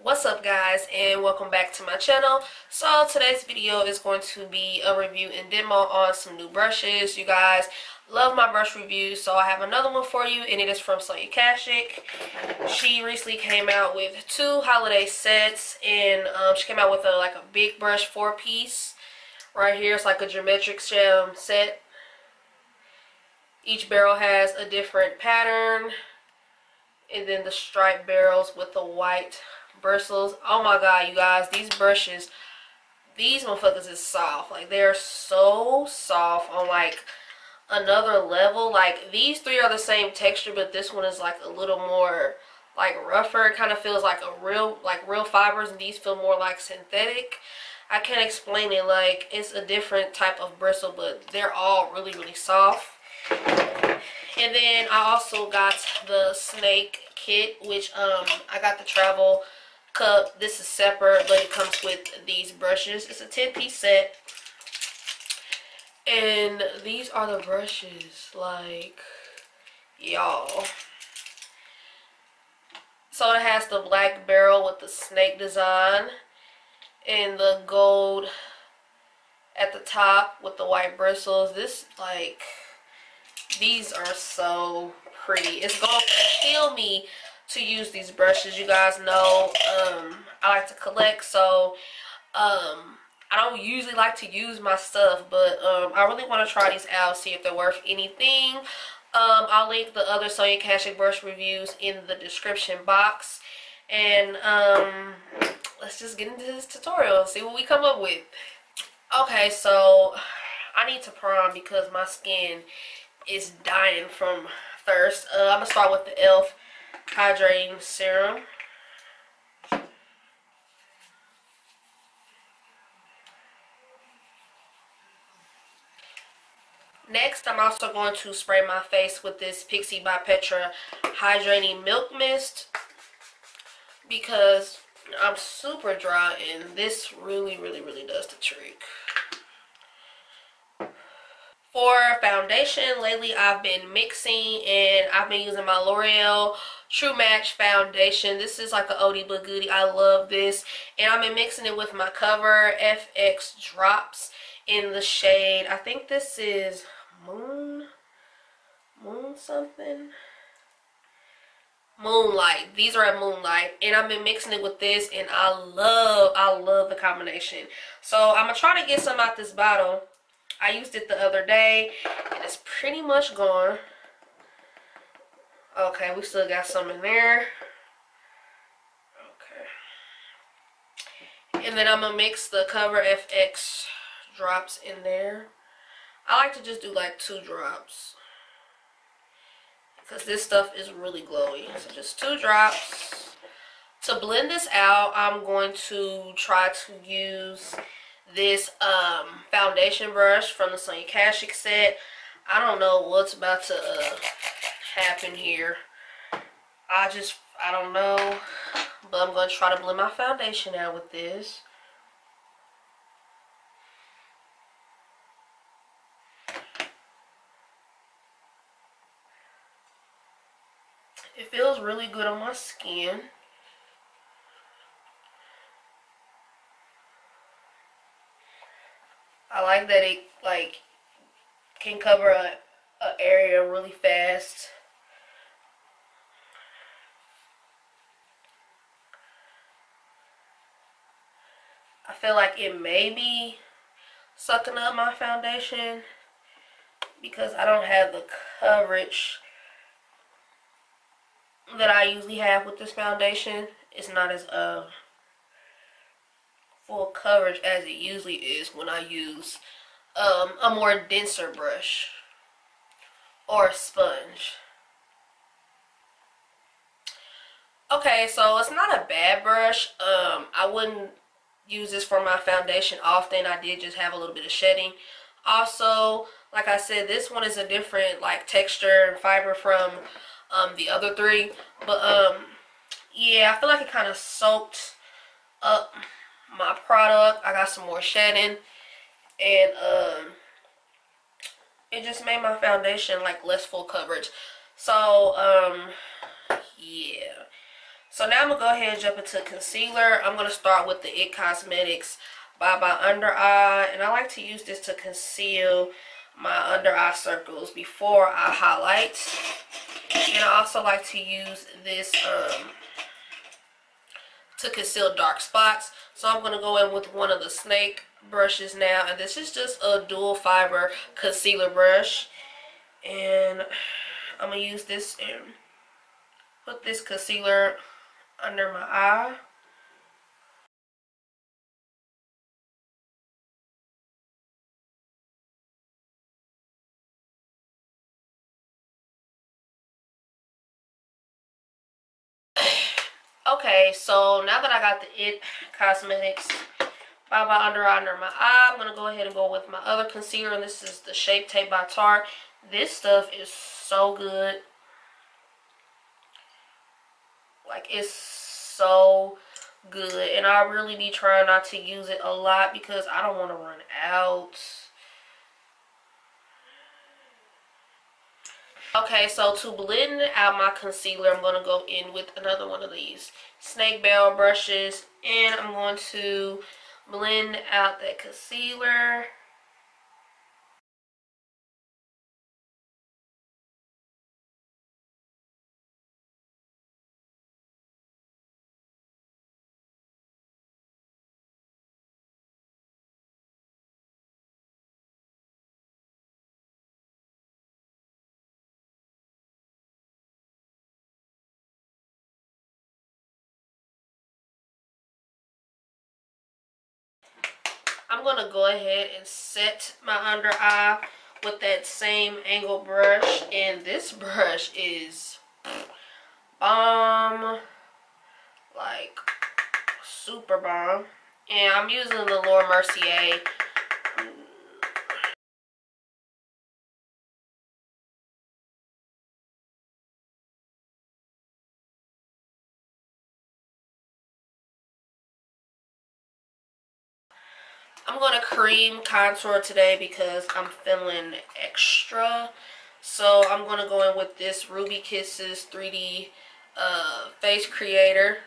What's up guys, and welcome back to my channel. So today's video is going to be a review and demo on some new brushes. You guys love my brush reviews, so I have another one for you, and it is from Sonia Kashuk. She recently came out with two holiday sets, and she came out with a big brush 4-piece right here. It's like a geometric set. Each barrel has a different pattern, and then the striped barrels with the white bristles. Oh my god, you guys, these brushes, these motherfuckers is soft. Like, they're so soft on like another level. Like, these three are the same texture, but this one is like a little more like rougher. It kind of feels like a real fibers, and these feel more like synthetic. I can't explain it. Like, it's a different type of bristle, but they're all really soft. And then I also got the snake kit, which I got the travel cup. This is separate, but it comes with these brushes. It's a 10-piece set, and these are the brushes, like, y'all. So it has the black barrel with the snake design and the gold at the top with the white bristles. This, like, these are so pretty. It's gonna kill me to use these brushes. You guys know I like to collect, so I don't usually like to use my stuff, but I really want to try these out, see if they're worth anything. I'll link the other Sonia Kashuk brush reviews in the description box, and let's just get into this tutorial and see what we come up with. Okay, so I need to prime because my skin is dying from thirst. I'm gonna start with the e.l.f. hydrating serum. Next, I'm also going to spray my face with this Pixie by Petra hydrating milk mist because I'm super dry, and this really does the trick. For foundation, lately I've been mixing, and I've been using my L'Oreal True Match foundation. This is like an oldie but goodie. I love this, and I've been mixing it with my Cover FX drops in the shade, I think this is Moonlight. These are at Moonlight, and I've been mixing it with this, and I love the combination. So I'm gonna try to get some out this bottle. I used it the other day, and it's pretty much gone. Okay, we still got some in there. Okay. And then I'm going to mix the Cover FX drops in there. I like to just do like 2 drops, because this stuff is really glowy. So just 2 drops. To blend this out, I'm going to try to use this foundation brush from the Sonia Kashuk set. I don't know what's about to happen here. I don't know, but I'm going to try to blend my foundation out with this. It feels really good on my skin. I like that it can cover a area really fast. I feel like it may be sucking up my foundation because I don't have the coverage that I usually have with this foundation. It's not as full coverage as it usually is when I use a more denser brush or a sponge. Okay, so it's not a bad brush. I wouldn't use this for my foundation often. I did just have a little bit of shedding. Also, like I said, this one is a different like texture and fiber from the other 3, but yeah, I feel like it kind of soaked up my product. I got some more shedding, and it just made my foundation like less full coverage. So yeah, So now I'm going to go ahead and jump into concealer. I'm going to start with the IT Cosmetics by my under eye. And I like to use this to conceal my under eye circles before I highlight. And I also like to use this to conceal dark spots. So I'm going to go in with one of the snake brushes now. And this is just a dual fiber concealer brush. And I'm going to use this and put this concealer under my eye. Okay, so now that I got the IT Cosmetics by my under my eye, I'm going to go ahead and go with my other concealer, and this is the Shape Tape by Tarte. This stuff is so good. Like, it's so good, and I really be trying not to use it a lot because I don't want to run out. Okay, so to blend out my concealer, I'm going to go in with another one of these snake barrel brushes, and I'm going to blend out that concealer. I'm going to go ahead and set my under eye with that same angle brush. And this brush is bomb. Like, super bomb. And I'm using the Laura Mercier. I'm going to cream contour today because I'm feeling extra. So I'm going to go in with this Ruby Kisses 3D face creator.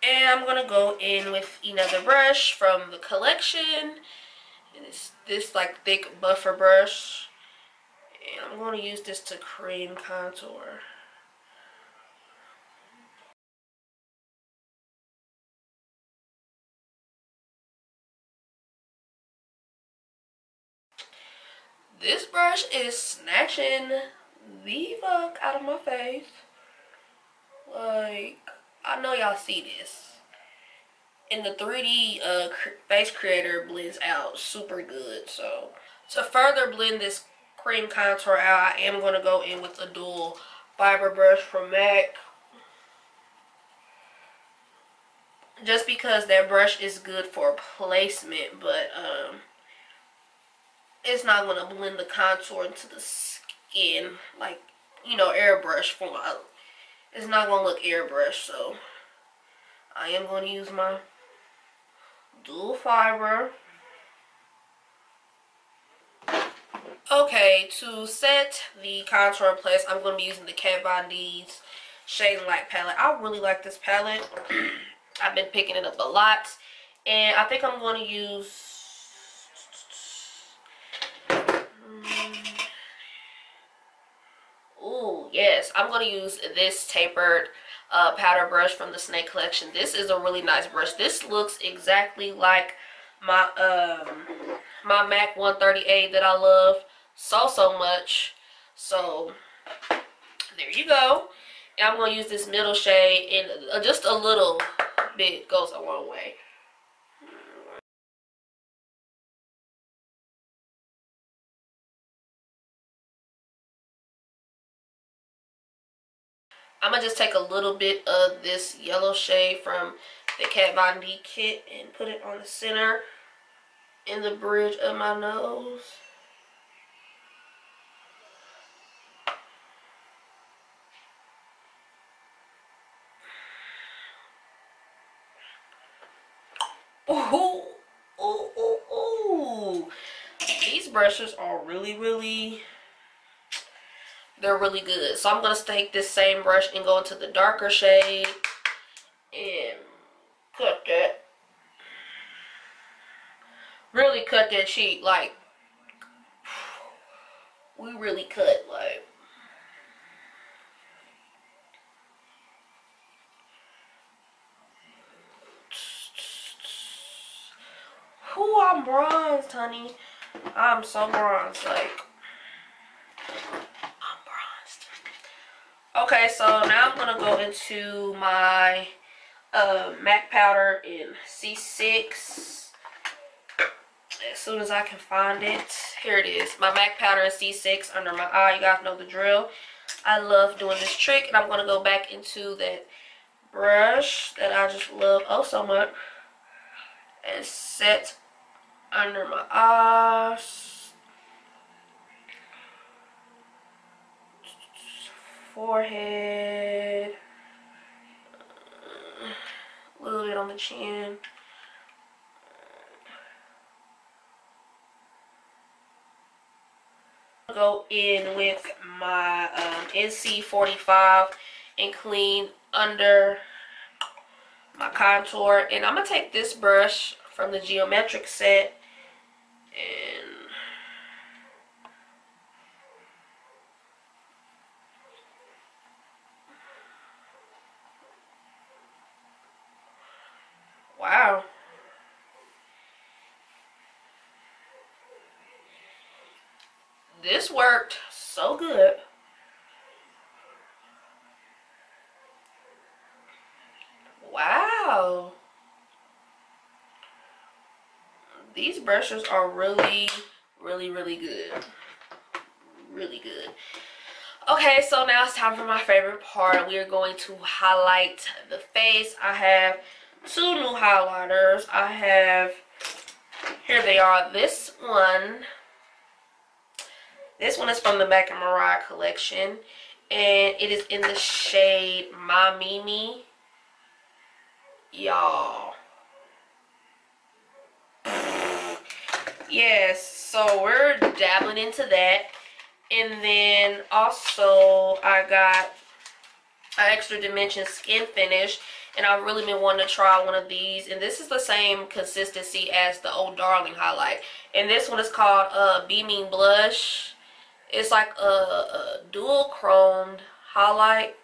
And I'm going to go in with another brush from the collection. And it's this like thick buffer brush. And I'm going to use this to cream contour. This brush is snatching the fuck out of my face. Like, I know y'all see this. And the 3D face creator blends out super good. So to further blend this cream contour out, I am going to go in with a dual fiber brush from MAC. Just because that brush is good for placement, but it's not going to blend the contour into the skin like, you know, airbrush form. It's not going to look airbrush, so I am going to use my dual fiber. Okay, to set the contour in place, I'm going to be using the Kat Von D's Shade Light palette. I really like this palette. I've been picking it up a lot. And I think I'm going to use... Ooh, yes. I'm going to use this Tapered powder brush from the Snake collection. This is a really nice brush. This looks exactly like my my MAC 138 that I love so much. So there you go. And I'm going to use this middle shade, and just a little bit goes a long way. I'm going to just take a little bit of this yellow shade from the Kat Von D kit and put it on the center in the bridge of my nose. Ooh, ooh, ooh, ooh. These brushes are really, they're really good. So I'm going to take this same brush and go into the darker shade cut that. Really cut that cheek, like, we really cut, like. Whew, I'm bronzed, honey. I'm so bronzed, like, I'm bronzed. Okay, so now I'm gonna go into my MAC powder in C6. As soon as I can find it. Here it is. My MAC powder in C6 under my eye. You guys know the drill. I love doing this trick. And I'm going to go back into that brush that I just love oh so much. And set under my eyes. Forehead. A little bit on the chin. Go in with my NC45 and clean under my contour. And I'm going to take this brush from the geometric set and wow. This worked so good. Wow. These brushes are really, really, really good. Really good. Okay, so now it's time for my favorite part. We are going to highlight the face. I have two new highlighters. I have, here they are. This one is from the Mac and Mariah collection. And it is in the shade My Mimi. Y'all. Yes, so we're dabbling into that. And then also I got an Extra Dimension Skin Finish. And I've really been wanting to try one of these. And this is the same consistency as the Old Darling highlight. And this one is called Beaming Blush. It's like a dual chromed highlight.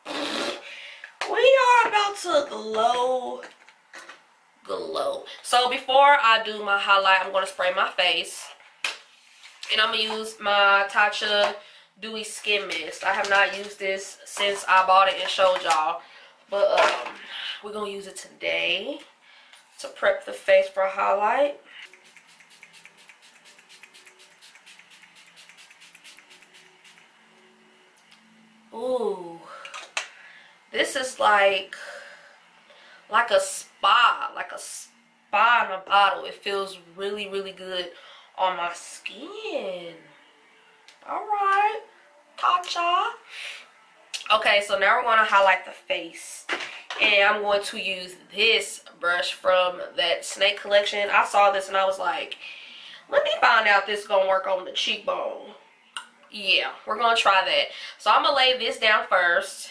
We are about to glow. So before I do my highlight, I'm going to spray my face. And I'm going to use my Tatcha Dewy Skin Mist. I have not used this since I bought it and showed y'all. But we're going to use it today to prep the face for a highlight. Ooh. This is like a spa. Like a spa in a bottle. It feels really, really good on my skin. Alright. Tatcha. Okay, so now we're going to highlight the face. And I'm going to use this brush from that Snake collection. I saw this and I was like, let me find out if this is going to work on the cheekbone. Yeah, we're going to try that. So I'm going to lay this down first.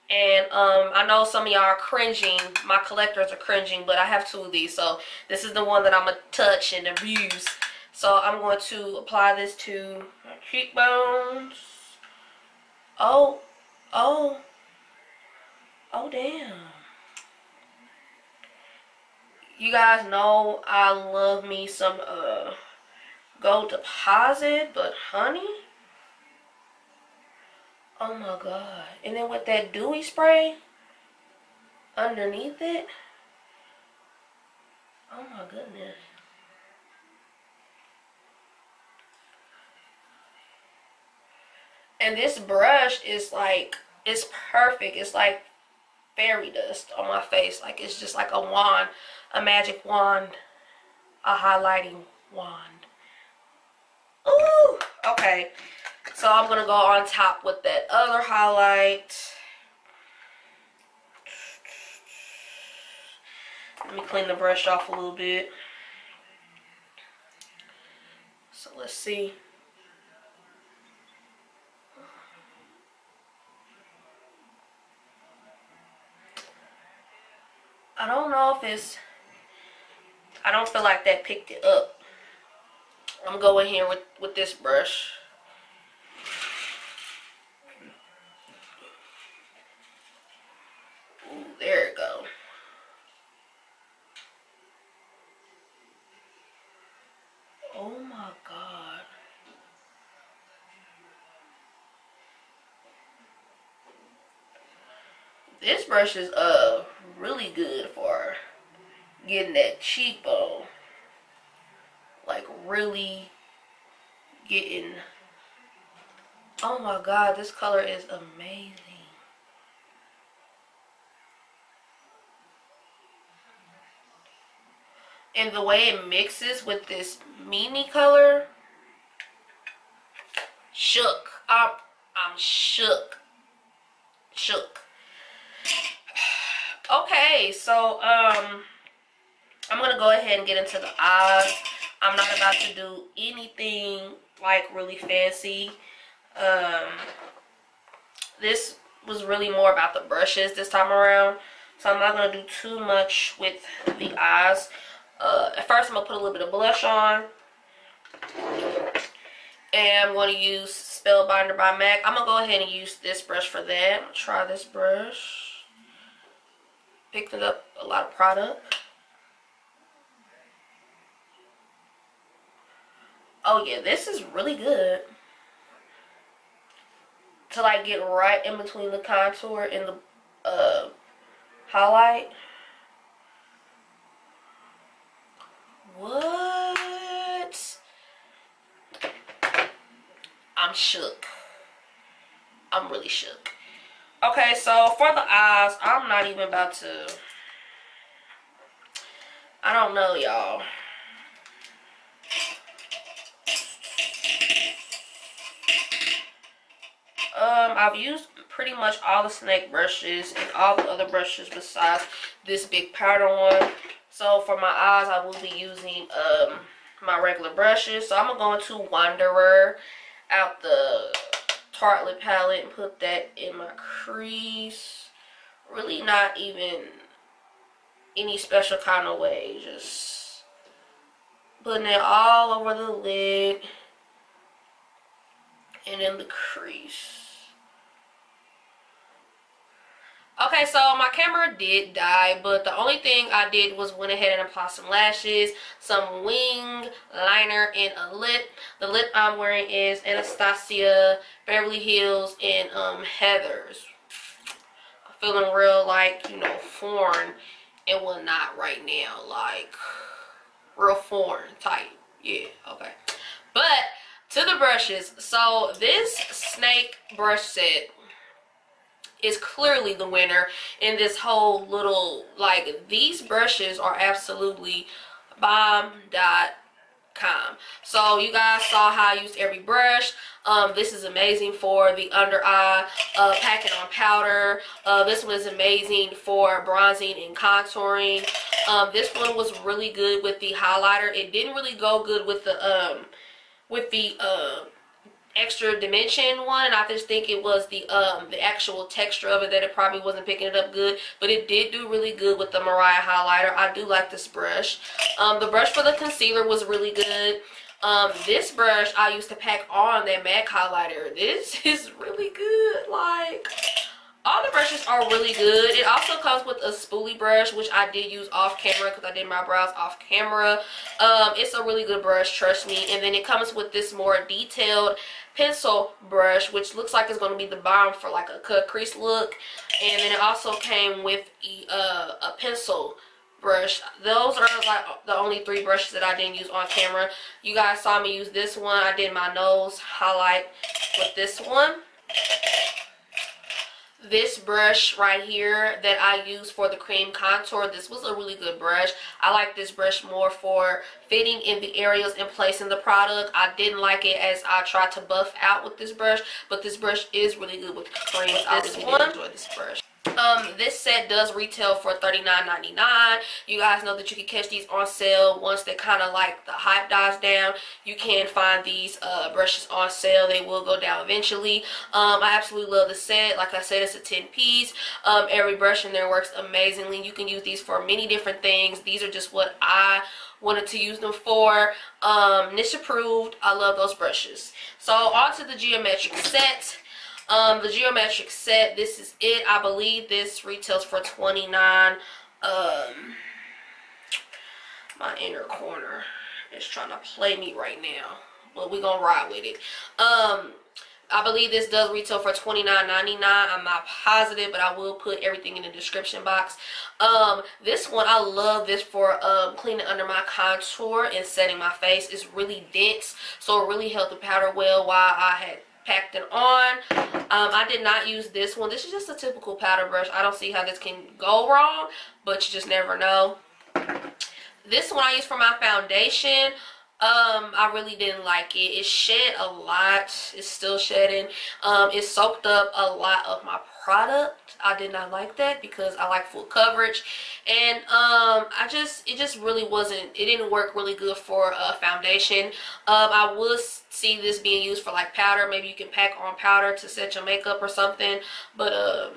And I know some of y'all are cringing. My collectors are cringing, but I have two of these. So this is the one that I'm going to touch and abuse. So I'm going to apply this to my cheekbones. Oh, damn. You guys know I love me some gold deposit, but honey, oh my god. And then with that dewy spray underneath it, oh my goodness. And this brush is like, it's perfect. It's like fairy dust on my face. Like it's just like a wand, a magic wand, a highlighting wand. Ooh, okay. So I'm going to go on top with that other highlight. Let me clean the brush off a little bit. So let's see. I don't know if it's, I don't feel like that picked it up. I'm going here with this brush. Ooh, there it go. Oh my God. This brush is really good for getting that cheekbone. Like really getting, oh my God, this color is amazing. And the way it mixes with this Mimi color, shook. I'm shook. Okay, so I'm gonna go ahead and get into the eyes. I'm not about to do anything like really fancy. This was really more about the brushes this time around, so I'm not gonna do too much with the eyes. At first I'm gonna put a little bit of blush on, and I'm going to use Spellbinder by MAC. I'm gonna go ahead and use this brush for that. I'm gonna try this brush. Picked it up a lot of product. Oh yeah, this is really good to like get right in between the contour and the highlight. What? I'm shook. I'm really shook. Okay, so for the eyes, I'm not even about to, I don't know, y'all. I've used pretty much all the snake brushes and all the other brushes besides this big powder one. So for my eyes, I will be using my regular brushes. So I'm gonna go into Wanderer out the Tarte Lip palette and put that in my crease. Really not even any special kind of way, just putting it all over the lid and in the crease. Okay, so my camera did die, but the only thing I did was went ahead and apply some lashes, some wing liner, and a lip. The lip I'm wearing is Anastasia, Beverly Hills, and Heather's. I'm feeling real, like, you know, foreign and whatnot right now, like real foreign type. Yeah, okay. But to the brushes, so this snake brush set is clearly the winner in this whole little, like, these brushes are absolutely bomb.com. So you guys saw how I used every brush. This is amazing for the under eye, packing on powder. This one is amazing for bronzing and contouring. This one was really good with the highlighter. It didn't really go good with the extra dimension one, and I just think it was the actual texture of it that it probably wasn't picking it up good, but it did do really good with the Mariah highlighter. I do like this brush. The brush for the concealer was really good. This brush I used to pack on that MAC highlighter. This is really good. Like, all the brushes are really good. It also comes with a spoolie brush, which I did use off camera because I did my brows off camera. It's a really good brush, trust me. And then it comes with this more detailed pencil brush, which looks like it's going to be the bomb for like a cut crease look. And then it also came with a pencil brush. Those are like the only 3 brushes that I didn't use on camera. You guys saw me use this one. I did my nose highlight with this one. This brush right here that I use for the cream contour, this was a really good brush. I like this brush more for fitting in the areas and placing the product. I didn't like it as I tried to buff out with this brush, but this brush is really good with cream. I really did enjoy this brush. This set does retail for $39.99. You guys know that you can catch these on sale once they kind of like the hype dies down. You can find these brushes on sale. They will go down eventually. I absolutely love the set. Like I said, it's a 10-piece. Every brush in there works amazingly. You can use these for many different things. These are just what I wanted to use them for. Niche approved. I love those brushes. So on to the geometric set. The geometric set, this is it. I believe this retails for $29. My inner corner is trying to play me right now, but we're gonna ride with it. I believe this does retail for $29.99. I'm not positive, but I will put everything in the description box. This one, I love this for cleaning under my contour and setting my face. It's really dense, so it really held the powder well while I had packed it on. I did not use this one. This is just a typical powder brush. I don't see how this can go wrong, but you just never know. This one I use for my foundation. I really didn't like it. It shed a lot. It's still shedding. It soaked up a lot of my product. I did not like that because I like full coverage, and it just really wasn't, it didn't work really good for a foundation. I would see this being used for like powder. Maybe you can pack on powder to set your makeup or something, but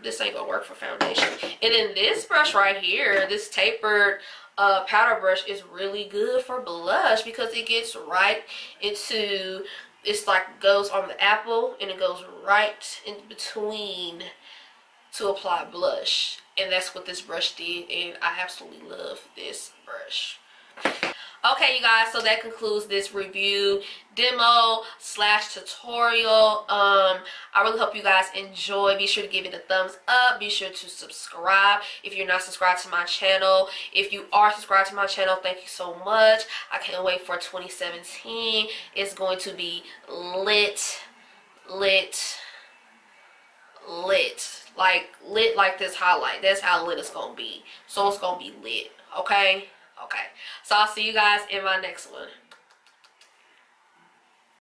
this ain't gonna work for foundation. And then this brush right here, this tapered powder brush, is really good for blush because it gets right into, it's like goes on the apple and it goes right in between to apply blush, and that's what this brush did, and I absolutely love this brush. Okay, you guys, so that concludes this review demo / tutorial. I really hope you guys enjoy. Be sure to give it a thumbs up. Be sure to subscribe if you're not subscribed to my channel. If you are subscribed to my channel, thank you so much. I can't wait for 2017. It's going to be lit. Like lit like this highlight. That's how lit it's gonna be. So it's gonna be lit. Okay. So I'll see you guys in my next one.